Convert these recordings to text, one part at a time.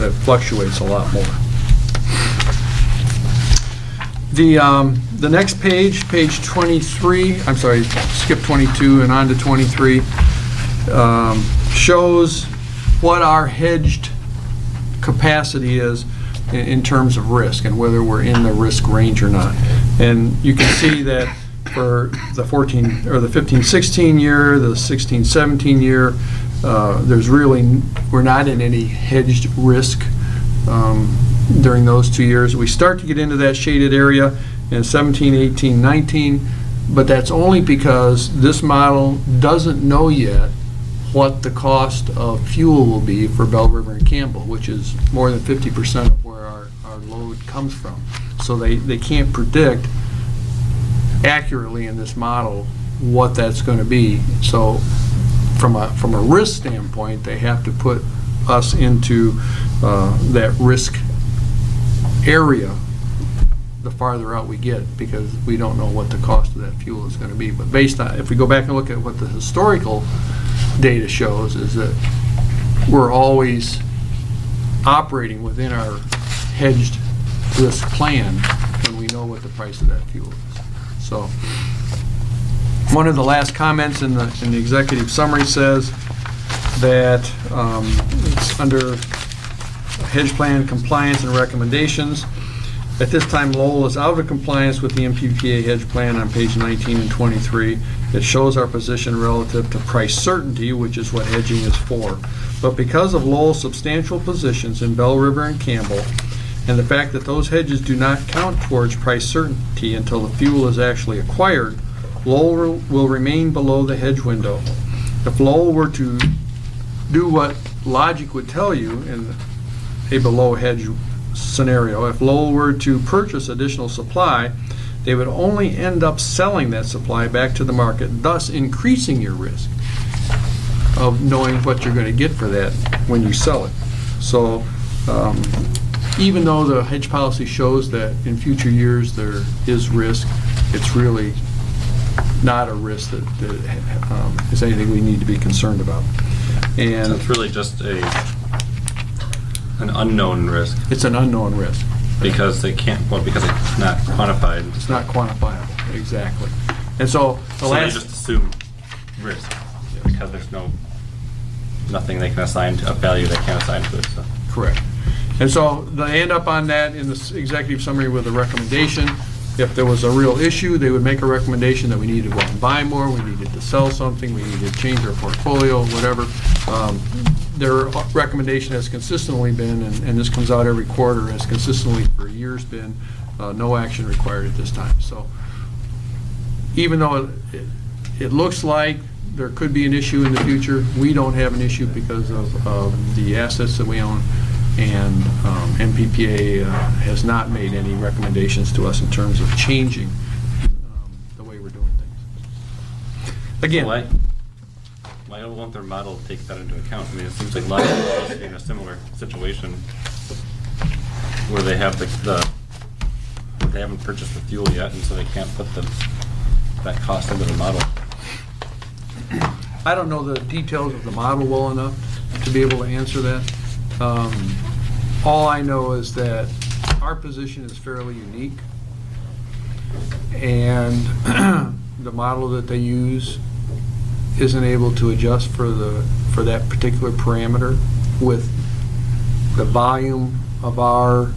that fluctuates a lot more. The next page, page 23, I'm sorry, skip 22 and on to 23, shows what our hedged capacity is in terms of risk and whether we're in the risk range or not. And you can see that for the 14 or the 15-16 year, the 16-17 year, we're not in any hedged risk during those 2 years. We start to get into that shaded area in 17, 18, 19, but that's only because this model doesn't know yet what the cost of fuel will be for Bell River and Campbell, which is more than 50% of where our load comes from. So they can't predict accurately in this model what that's going to be. So from a risk standpoint, they have to put us into that risk area the farther out we get, because we don't know what the cost of that fuel is going to be. But based on, if we go back and look at what the historical data shows, is that we're always operating within our hedged risk plan when we know what the price of that fuel is. So one of the last comments in the executive summary says that it's under hedge plan compliance and recommendations. At this time, Lowell is out of compliance with the MPPA hedge plan on page 19 and 23. It shows our position relative to price certainty, which is what hedging is for. But because of Lowell's substantial positions in Bell River and Campbell, and the fact that those hedges do not count towards price certainty until the fuel is actually acquired, Lowell will remain below the hedge window. If Lowell were to do what logic would tell you in a below hedge scenario, if Lowell were to purchase additional supply, they would only end up selling that supply back to the market, thus increasing your risk of knowing what you're going to get for that when you sell it. So even though the hedge policy shows that in future years there is risk, it's really not a risk that is anything we need to be concerned about. And so it's really just an unknown risk. It's an unknown risk. Because they can't, well, because it's not quantified. It's not quantifiable, exactly. And so they just assume risk, because there's nothing they can assign to, a value they can't assign to it. So. Correct. And so they end up on that in the executive summary with a recommendation. If there was a real issue, they would make a recommendation that we needed to go out and buy more, we needed to sell something, we needed to change our portfolio, whatever. Their recommendation has consistently been, and this comes out every quarter, has consistently for years been, no action required at this time. So even though it looks like there could be an issue in the future, we don't have an issue because of the assets that we own, and MPPA has not made any recommendations to us in terms of changing the way we're doing things. Again, so why won't their model take that into account? I mean, it seems like lots of models are in a similar situation where they have they haven't purchased the fuel yet, and so they can't put that cost into the model. I don't know the details of the model well enough to be able to answer that. All I know is that our position is fairly unique, and the model that they use isn't able to adjust for that particular parameter with the volume of our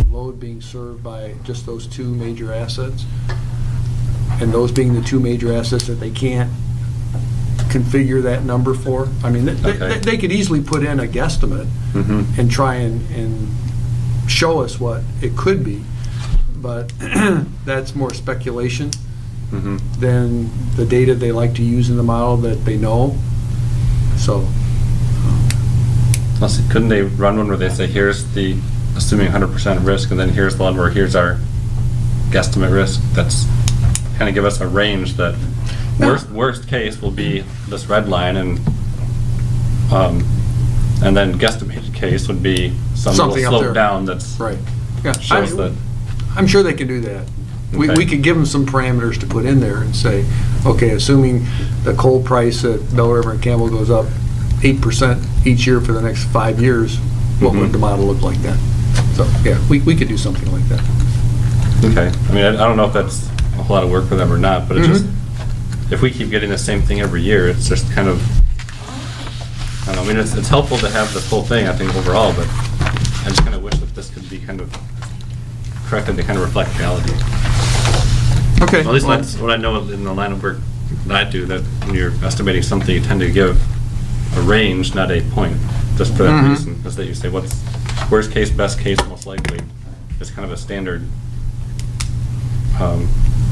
load being served by just those two major assets, and those being the two major assets that they can't configure that number for. I mean, they could easily put in a guesstimate and try and show us what it could be, but that's more speculation than the data they like to use in the model that they know. So couldn't they run one where they say, here's the assuming 100% risk, and then here's the one where here's our guesstimate risk? That's kind of give us a range that worst case will be this red line, and then guesstimated case would be some little slope down that's right. Yeah, shows that. I'm sure they can do that. Okay. We could give them some parameters to put in there and say, okay, assuming the coal price at Bell River and Campbell goes up 8% each year for the next 5 years, what would the model look like then? So, yeah, we could do something like that. Okay. I mean, I don't know if that's a whole lot of work for them or not, but it's just, if we keep getting the same thing every year, it's just kind of, I don't know, I mean, it's helpful to have this whole thing, I think, overall, but I just kind of wish that this could be kind of corrected to kind of reflect reality. Okay. At least that's what I know in the line of work that I do, that when you're estimating something, you tend to give a range, not a point, just for that reason, is that you say what's worst case, best case, most likely. It's kind of a standard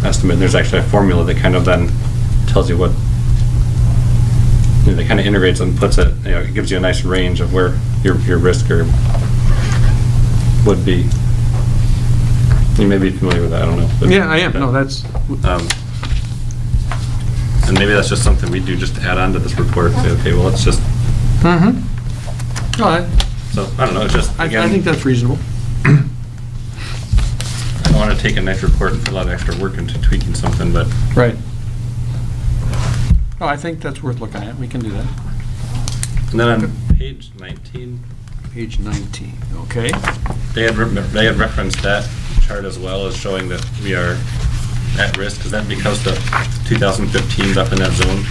estimate. And there's actually a formula that kind of then tells you what, that kind of integrates and puts it, it gives you a nice range of where your risk or would be. You may be familiar with that, I don't know. But, Yeah, I am. No, that's... and maybe that's just something we do just to add on to this report. Say, okay, well, it's just... All right. So, I don't know, it's just, again... I think that's reasonable. I don't want to take a nice report and put a lot of extra work into tweaking something, but... Right. Oh, I think that's worth looking at. We can do that. And then on page 19... Page 19, okay. They had referenced that chart as well as showing that we are at risk. Is that because the 2015 is up in that zone?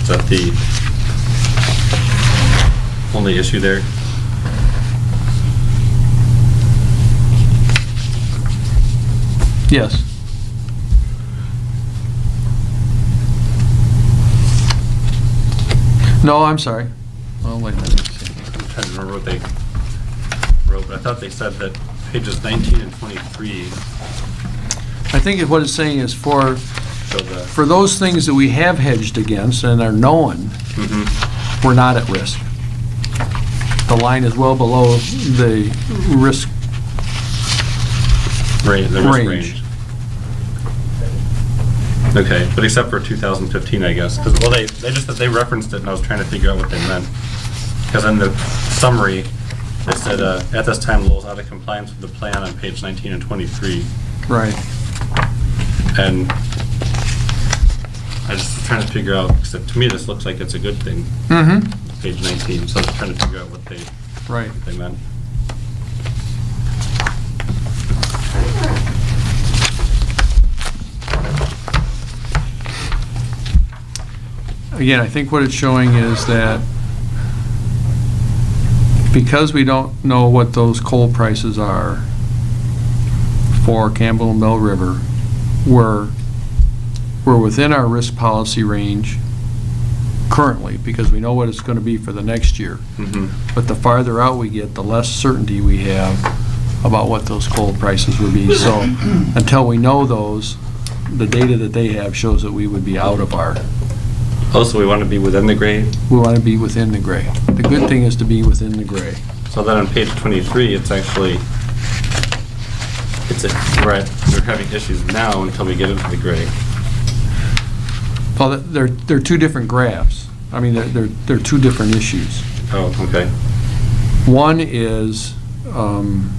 Is that the only issue there? Yes. No, I'm sorry. Oh, wait a minute. I'm trying to remember what they wrote, but I thought they said that pages 19 and 23 I think what it's saying is show the... for those things that we have hedged against and are known, we're not at risk. The line is well below the risk range. Okay, but except for 2015, I guess, because, well, they referenced it, and I was trying to figure out what they meant. Because in the summary, it said, at this time, Lowell's out of compliance with the plan on page 19 and 23. Right. And I just was trying to figure out, because to me, this looks like it's a good thing. Page 19, so I was trying to figure out what they meant. Again, I think what it's showing is that because we don't know what those coal prices are for Campbell and Bell River, we're within our risk policy range currently, because we know what it's going to be for the next year. But the farther out we get, the less certainty we have about what those coal prices would be. So until we know those, the data that they have shows that we would be out of our... Also, we want to be within the gray? We want to be within the gray. The good thing is to be within the gray. So then on page 23, it's actually, we're having issues now until we get into the gray. Well, they're two different graphs. I mean, they're two different issues. Oh, okay. One is, on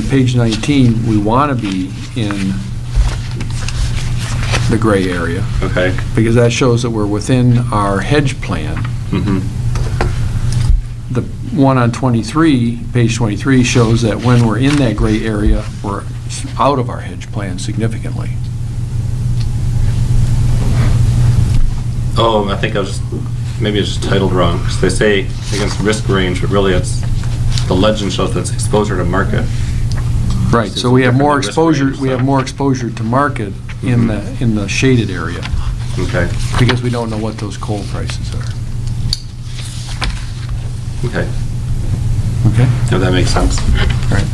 page 19, we want to be in the gray area. Okay. Because that shows that we're within our hedge plan. The one on 23, page 23, shows that when we're in that gray area, we're out of our hedge plan significantly. Oh, I think maybe it's just titled wrong, because they say against risk range, but really it's, the legend shows that's exposure to market. Right, so we have more exposure, to market in the shaded area. Okay. Because we don't know what those coal prices are. Okay. Okay? Yeah, that makes sense. All right.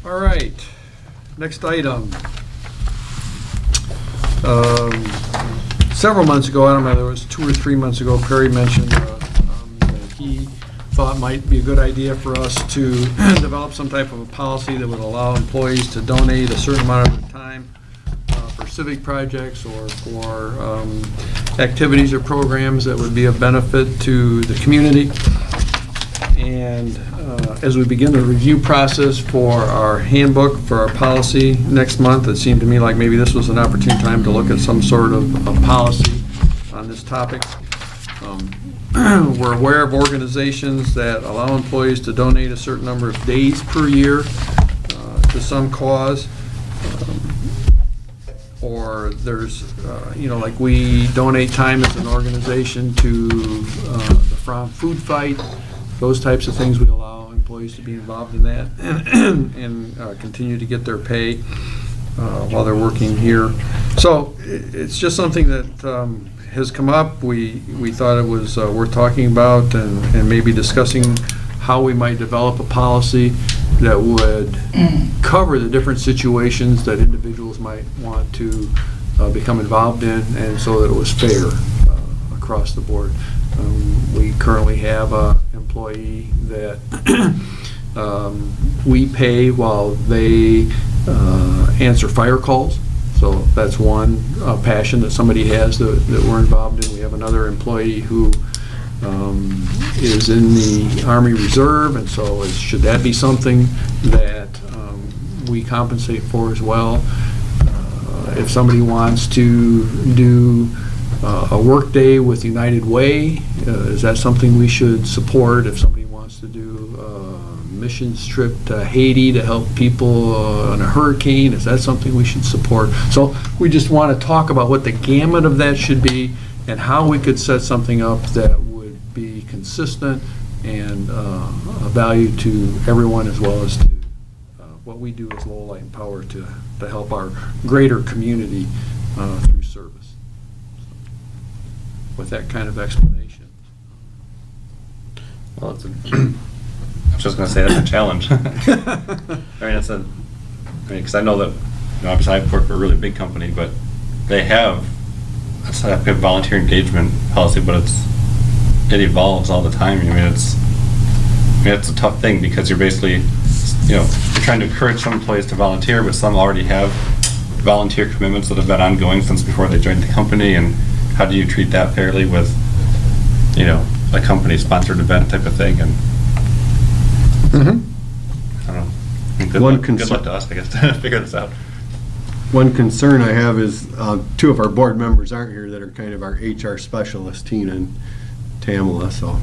All right, next item. Several months ago, I don't know whether it was 2 or 3 months ago, Perry mentioned that he thought might be a good idea for us to develop some type of a policy that would allow employees to donate a certain amount of their time for civic projects or for activities or programs that would be of benefit to the community. And as we begin the review process for our handbook, for our policy next month, it seemed to me like maybe this was an opportune time to look at some sort of policy on this topic. We're aware of organizations that allow employees to donate a certain number of days per year to some cause. Or there's, like we donate time as an organization to the From Food Fight. Those types of things, we allow employees to be involved in that and continue to get their pay while they're working here. So it's just something that has come up. We thought it was worth talking about and maybe discussing how we might develop a policy that would cover the different situations that individuals might want to become involved in, and so that it was fair across the board. We currently have an employee that we pay while they answer fire calls. So that's one passion that somebody has that we're involved in. We have another employee who is in the Army Reserve, and so should that be something that we compensate for as well? If somebody wants to do a work day with United Way, is that something we should support? If somebody wants to do a missions trip to Haiti to help people on a hurricane, is that something we should support? So we just want to talk about what the gamut of that should be and how we could set something up that would be consistent and a value to everyone, as well as to what we do as Lowell Light and Power to help our greater community through service. With that kind of explanation. Well, I was just going to say that's a challenge. Because I know that, obviously I work for a really big company, but they have a good volunteer engagement policy, but it evolves all the time. It's a tough thing because you're basically, you're trying to encourage some employees to volunteer, but some already have volunteer commitments that have been ongoing since before they joined the company, and how do you treat that fairly with, a company-sponsored event type of thing? And I don't know. Good luck to us, I guess, to figure this out. One concern I have is two of our board members aren't here that are kind of our HR specialists, Tina and Tamala, so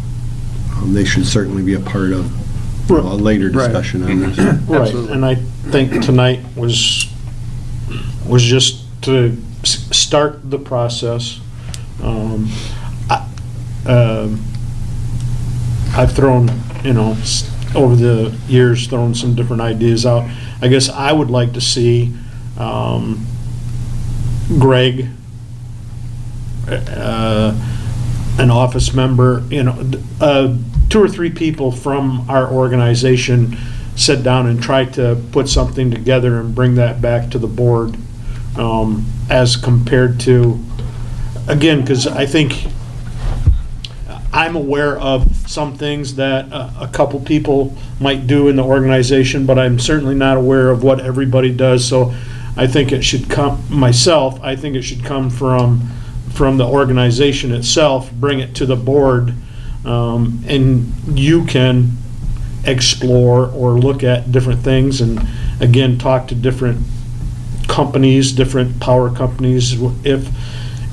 they should certainly be a part of a later discussion on this. Right, and I think tonight was just to start the process. I've thrown, over the years, thrown some different ideas out. I guess I would like to see Greg, an office member, 2 or 3 people from our organization sit down and try to put something together and bring that back to the board, as compared to, again, because I think I'm aware of some things that a couple people might do in the organization, but I'm certainly not aware of what everybody does. So I think it should come, I think it should come from the organization itself, bring it to the board, and you can explore or look at different things, and again, talk to different companies, different power companies.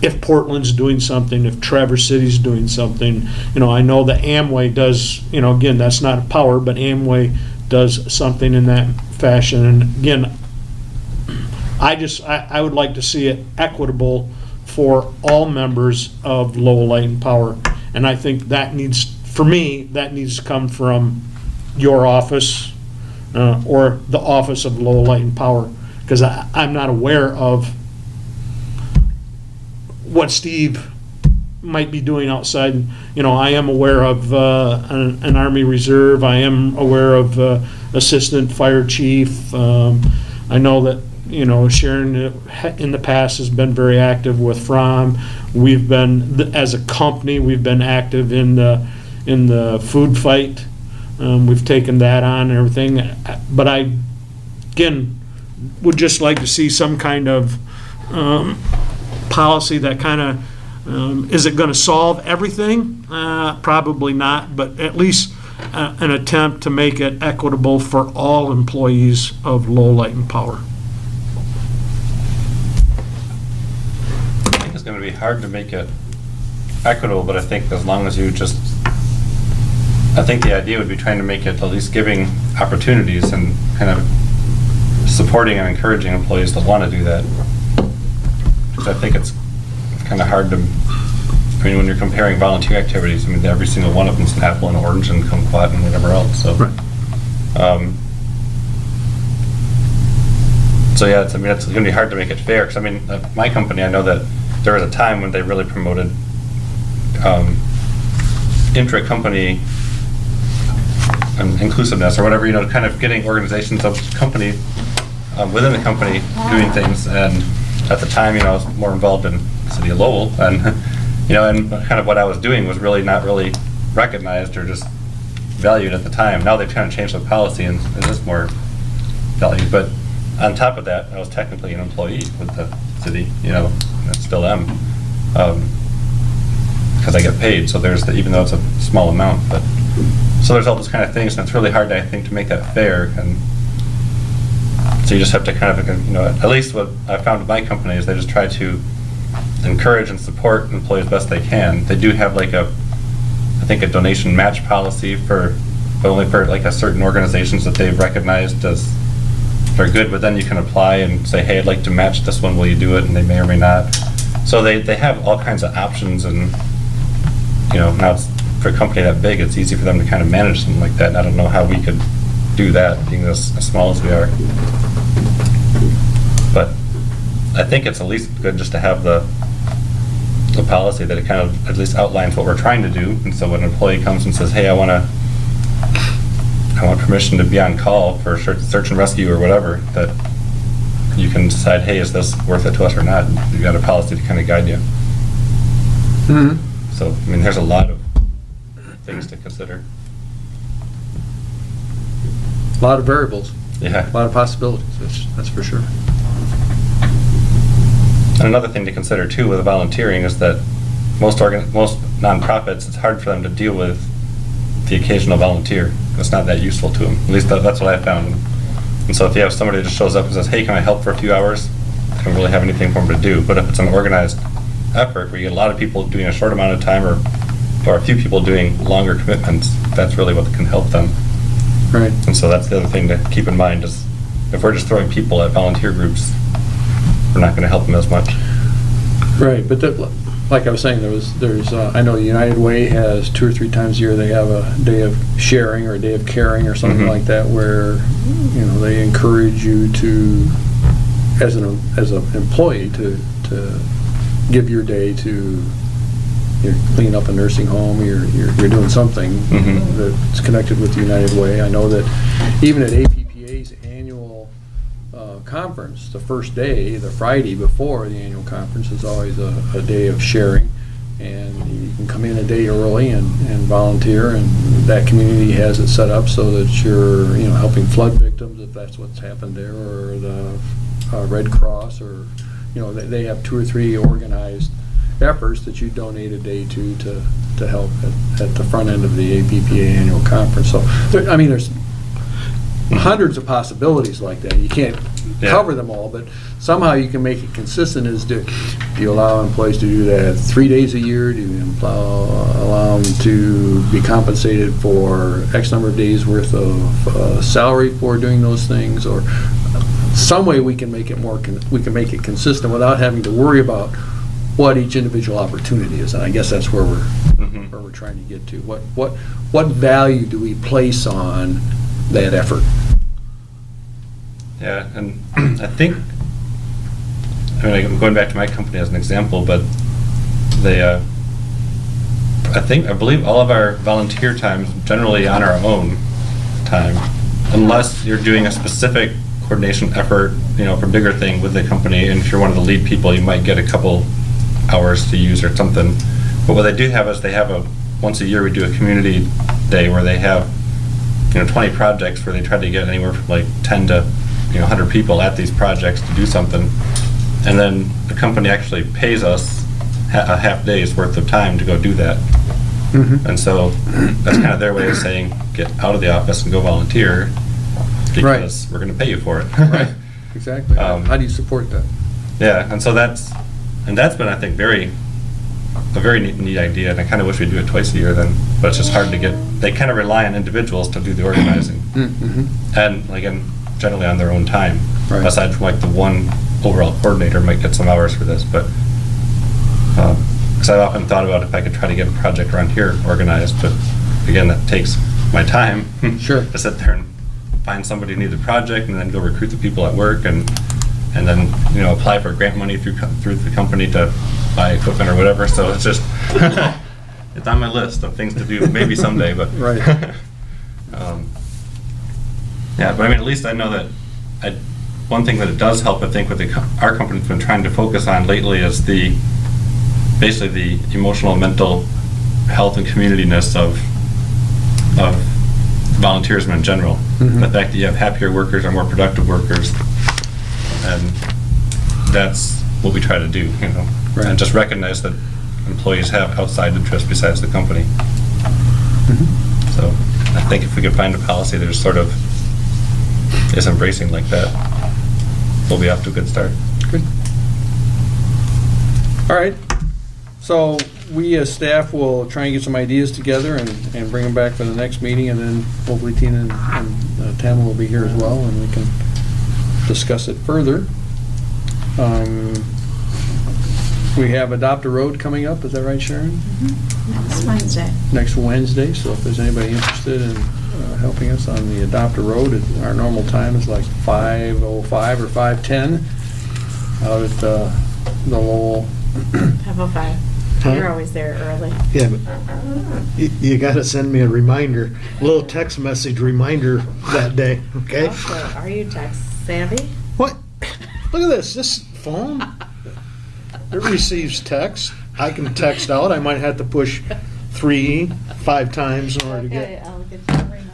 If Portland's doing something, if Traverse City's doing something, I know that Amway does, again, that's not power, but Amway does something in that fashion. And again, I would like to see it equitable for all members of Lowell Light and Power. And I think that needs, for me, that needs to come from your office or the office of Lowell Light and Power, because I'm not aware of what Steve might be doing outside. I am aware of an Army Reserve. I am aware of Assistant Fire Chief. I know that, Sharon in the past has been very active with FROM. We've been, as a company, we've been active in the food fight. We've taken that on and everything. But I, again, would just like to see some kind of policy that kind of, is it going to solve everything? Probably not, but at least an attempt to make it equitable for all employees of Lowell Light and Power. I think it's gonna be hard to make it equitable, but I think as long as you just, I think the idea would be trying to make it at least giving opportunities and kind of supporting and encouraging employees to want to do that. Because I think it's kind of hard to, I mean, when you're comparing volunteer activities, I mean, every single one of them's an apple and orange and kumquat and whatever else, so. Right. So yeah, it's, I mean, it's gonna be hard to make it fair, because I mean, my company, I know that there was a time when they really promoted intra-company inclusiveness or whatever, you know, kind of getting organizations of company, within the company doing things. And at the time, you know, I was more involved in the city of Lowell, and, you know, and kind of what I was doing was really not really recognized or just valued at the time. Now they've kind of changed the policy and it is more valued. But on top of that, I was technically an employee with the city, you know, and I still am, because I get paid. So there's the, even though it's a small amount, but so there's all those kind of things, and it's really hard, I think, to make that fair. And so you just have to kind of, you know, at least what I found with my company is they just try to encourage and support employees best they can. They do have like a, I think, a donation match policy for, but only for like a certain organizations that they've recognized as they're good, but then you can apply and say, hey, I'd like to match this one, will you do it? And they may or may not. So they have all kinds of options, and, you know, now it's, for a company that big, it's easy for them to kind of manage something like that. And I don't know how we could do that, being as small as we are. But I think it's at least good just to have the policy that it kind of at least outlines what we're trying to do. And so when an employee comes and says, hey, I want permission to be on call for search and rescue or whatever, that you can decide, hey, is this worth it to us or not? And you've got a policy to kind of guide you. Mhm. So, I mean, there's a lot of things to consider. A lot of variables, Yeah. a lot of possibilities, that's for sure. And another thing to consider too with volunteering is that most nonprofits, it's hard for them to deal with the occasional volunteer. It's not that useful to them. At least that's what I found. And so if you have somebody that just shows up and says, hey, can I help for a few hours? They don't really have anything for them to do. But if it's an organized effort where you get a lot of people doing a short amount of time, or a few people doing longer commitments, that's really what can help them. Right. And so that's the other thing to keep in mind is if we're just throwing people at volunteer groups, we're not going to help them as much. Right, but like I was saying, there's I know United Way has 2 or 3 times a year they have a day of sharing or a day of caring or something like that, where, you know, they encourage you to, as an employee, to give your day to, you clean up a nursing home, you're doing something that's connected with United Way. I know that even at APPA's annual conference, the first day, the Friday before the annual conference, is always a day of sharing, and you can come in a day early and volunteer, and that community has it set up so that you're, you know, helping flood victims if that's what's happened there, or the Red Cross, or, you know, they have 2 or 3 organized efforts that you donate a day to help at the front end of the APPA annual conference. So, I mean, there's hundreds of possibilities like that. You can't cover them all, but somehow you can make it consistent. Do you allow employees to do that 3 days a year? Do you allow them to be compensated for X number of days worth of salary for doing those things? Or some way we can make it we can make it consistent without having to worry about what each individual opportunity is. And I guess that's where we're trying to get to. What value do we place on that effort? Yeah, and I think, I mean, I'm going back to my company as an example, but they, I believe all of our volunteer time is generally on our own time, unless you're doing a specific coordination effort, you know, for a bigger thing with the company, and if you're one of the lead people, you might get a couple hours to use or something. But what they do have is they have once a year we do a community day where they have, you know, 20 projects where they try to get anywhere from like 10 to 100 people at these projects to do something, and then the company actually pays us a half day's worth of time to go do that. Mhm. And so that's kind of their way of saying, get out of the office and go volunteer because we're going to pay you for it. Right, exactly. How do you support that? Yeah, and so that's been, I think, a very neat idea, and I kind of wish we'd do it twice a year then, but it's just hard to get, they kind of rely on individuals to do the organizing. Mm-hmm. And again, generally on their own time. Right. Aside from like the one overall coordinator might get some hours for this, but, because I've often thought about if I could try to get a project around here organized, but again, that takes my time. Sure. To sit there and find somebody who needs a project and then go recruit the people at work and then, apply for grant money through the company to buy equipment or whatever, so it's just, it's on my list of things to do, maybe someday, but. Right. Yeah, but I mean, at least I know that, one thing that it does help, I think, with our company's been trying to focus on lately is basically the emotional and mental health and communityness of volunteerism in general. Mhm. The fact that you have happier workers or more productive workers, and that's what we try to do, Right. and just recognize that employees have outside interests besides the company. Mhm. So I think if we could find a policy that sort of is embracing like that, we'll be off to a good start. Good. All right. So we as staff will try and get some ideas together and bring them back for the next meeting, and then hopefully Tina and Tamara will be here as well, and we can discuss it further. We have Adopt a Road coming up, is that right, Sharon? Next Wednesday. Next Wednesday, so if there's anybody interested in helping us on the Adopt a Road, our normal time is like 5:05 or 5:10 out at the Lowell. 5:05. Huh? You're always there early. Yeah, but you gotta send me a reminder, a little text message reminder that day, okay? Also, are you text savvy? What? Look at this phone, it receives text. I can text out, I might have to push 5 times in order to Okay, get. I'll get you a reminder.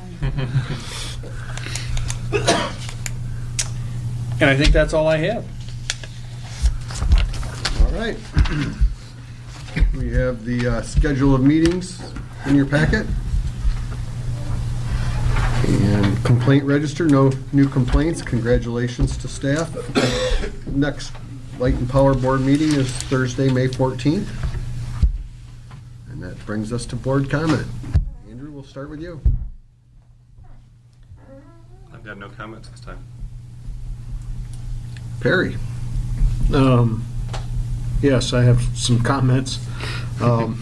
And I think that's all I have. All right. We have the schedule of meetings in your packet. And complaint register, no new complaints. Congratulations to staff. Next Light and Power Board meeting is Thursday, May 14th. And that brings us to board comment. Andrew, we'll start with you. I've got no comments this time. Perry. Yes, I have some comments. And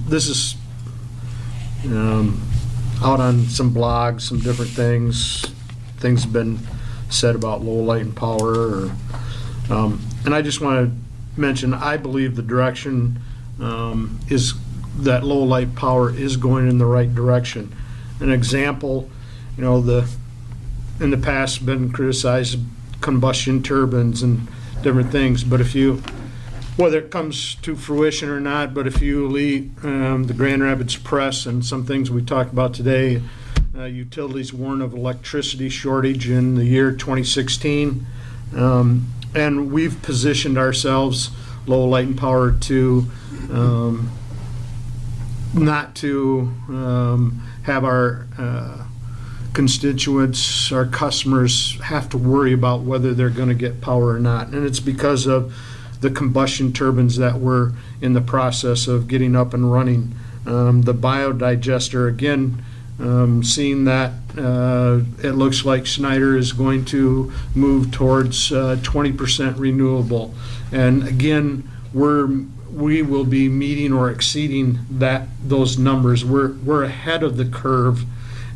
this is out on some blogs, some different things have been said about Lowell Light and Power. And I just want to mention, I believe the direction is that Lowell Light Power is going in the right direction. An example, in the past been criticized combustion turbines and different things, but whether it comes to fruition or not, but if you leave the Grand Rapids Press and some things we talked about today, utilities warn of electricity shortage in the year 2016, and we've positioned ourselves, Lowell Light and Power, to not to have our constituents, our customers, have to worry about whether they're going to get power or not. And it's because of the combustion turbines that we're in the process of getting up and running. The biodigester, again, seeing that it looks like Schneider is going to move towards 20% renewable. And again, we will be meeting or exceeding those numbers. We're ahead of the curve.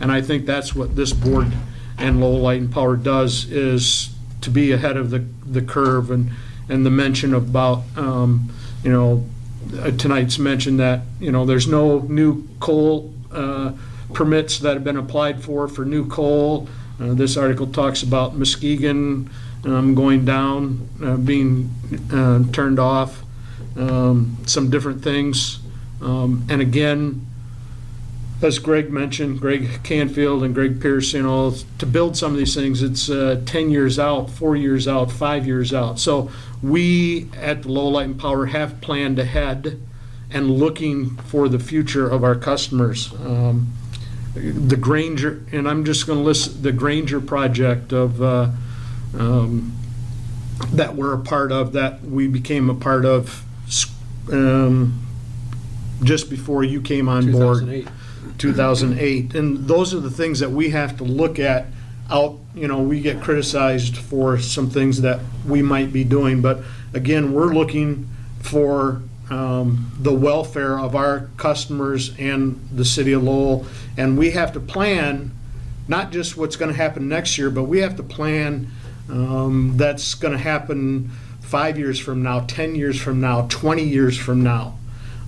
And I think that's what this board and Lowell Light and Power does, is to be ahead of the curve. And the mention about, tonight's mention that, there's no new coal permits that have been applied for new coal. This article talks about Muskegon going down, being turned off, some different things. And again, as Greg mentioned, Greg Canfield and Greg Pierce, to build some of these things, it's 10 years out, 4 years out, 5 years out. So we at the Lowell Light and Power have planned ahead and looking for the future of our customers. The Granger, and I'm just going to list the Granger project of that we're a part of, that we became a part of just before you came on board. 2008. And those are the things that we have to look at out, we get criticized for some things that we might be doing, but again, we're looking for the welfare of our customers and the city of Lowell, and we have to plan not just what's going to happen next year, but we have to plan that's going to happen 5 years from now, 10 years from now, 20 years from now.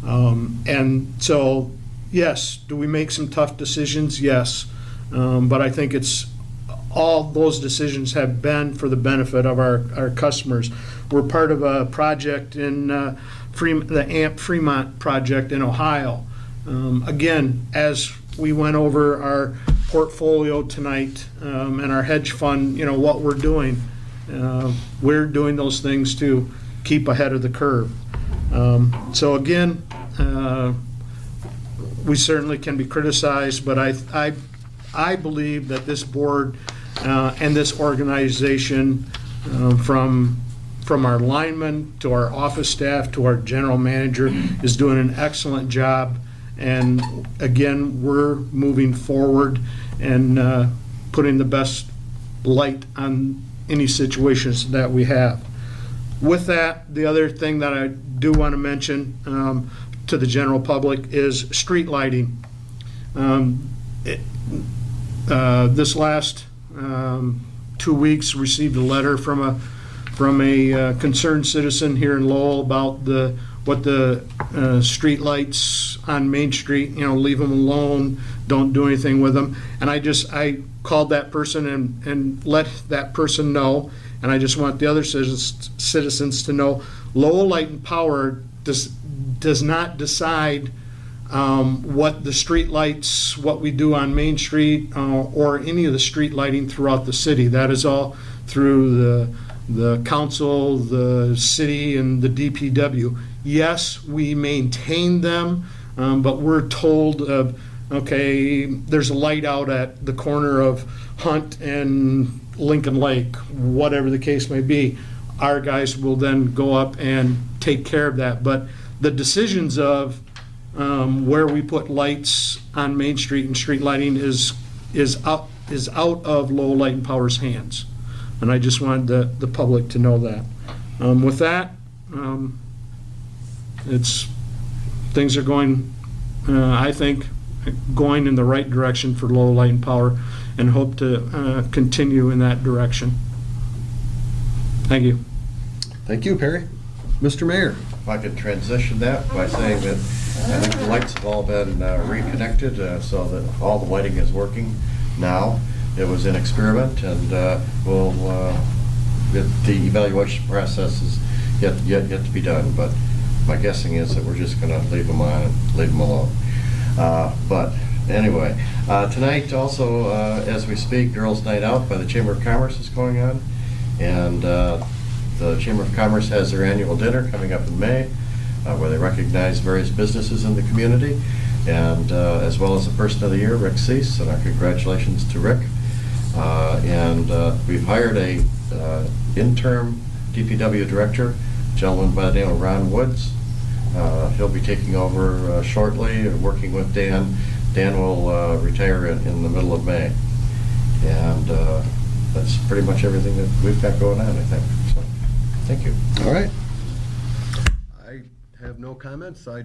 And so, yes, do we make some tough decisions? Yes. But I think all those decisions have been for the benefit of our customers. We're part of a project in the AMP Fremont project in Ohio. Again, as we went over our portfolio tonight and our hedge fund, what we're doing those things to keep ahead of the curve. So again, we certainly can be criticized, but I believe that this board and this organization, from our linemen to our office staff to our general manager, is doing an excellent job. And again, we're moving forward and putting the best light on any situations that we have. With that, the other thing that I do want to mention to the general public is street lighting. This last 2 weeks, received a letter from a concerned citizen here in Lowell about what the street lights on Main Street, leave them alone, don't do anything with them. And I called that person and let that person know, and I just want the other citizens to know, Lowell Light and Power does not decide what the street lights, what we do on Main Street, or any of the street lighting throughout the city. That is all through the council, the city, and the DPW. Yes, we maintain them, but we're told, okay, there's a light out at the corner of Hunt and Lincoln Lake, whatever the case may be. Our guys will then go up and take care of that. But the decisions of where we put lights on Main Street and street lighting is out of Lowell Light and Power's hands. And I just wanted the public to know that. With that, things are going, I think, going in the right direction for Lowell Light and Power, and hope to continue in that direction. Thank you. Thank you, Perry. Mr. Mayor. If I could transition that by saying that I think the lights have all been reconnected so that all the lighting is working now. It was an experiment, and the evaluation process is yet to be done, but my guessing is that we're just going to leave them on and leave them alone. But anyway, tonight also, as we speak, Girls' Night Out by the Chamber of Commerce is going on, and the Chamber of Commerce has their annual dinner coming up in May, where they recognize various businesses in the community, and as well as the Person of the Year, Rick Cease, and our congratulations to Rick. And we've hired a interim DPW director, a gentleman by the name of Ron Woods. He'll be taking over shortly, working with Dan. Dan will retire in the middle of May. And that's pretty much everything that we've got going on, I think. So, thank you. All right. I have no comments. I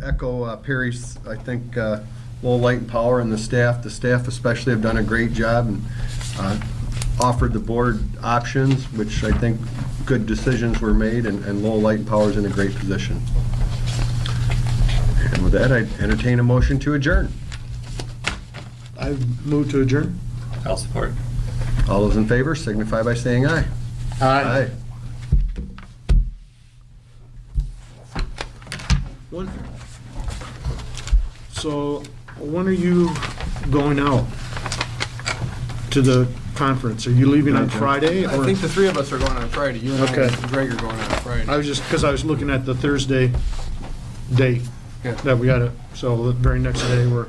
echo Perry's. I think Lowell Light and Power and the staff especially, have done a great job and offered the board options, which I think good decisions were made, and Lowell Light and Power is in a great position. And with that, I entertain a motion to adjourn. I move to adjourn. I'll support. All those in favor signify by saying aye. Aye. So when are you going out to the conference? Are you leaving on Friday? I or- think the three of us are going on Friday. You and I Okay. and Greg are going on Friday. I was just, because I was looking at the Thursday date Yeah. that we got it, so the very next day we're